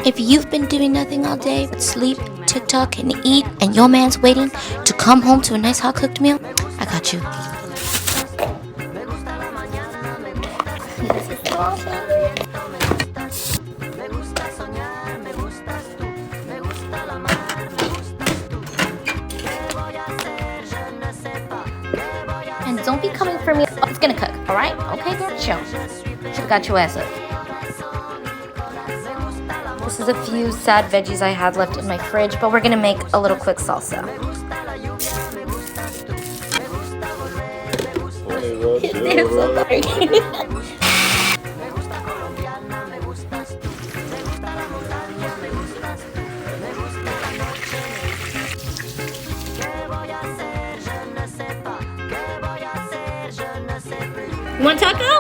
If you've been doing nothing all day but sleep, TikTok, and eat, and your man's waiting to come home to a nice hot cooked meal, I got you. And don't be coming for me. Oh, it's gonna cook, alright? Okay, girl? Chill. Should've got your ass up. This is a few sad veggies I had left in my fridge, but we're gonna make a little quick salsa. They're so sorry. You want taco?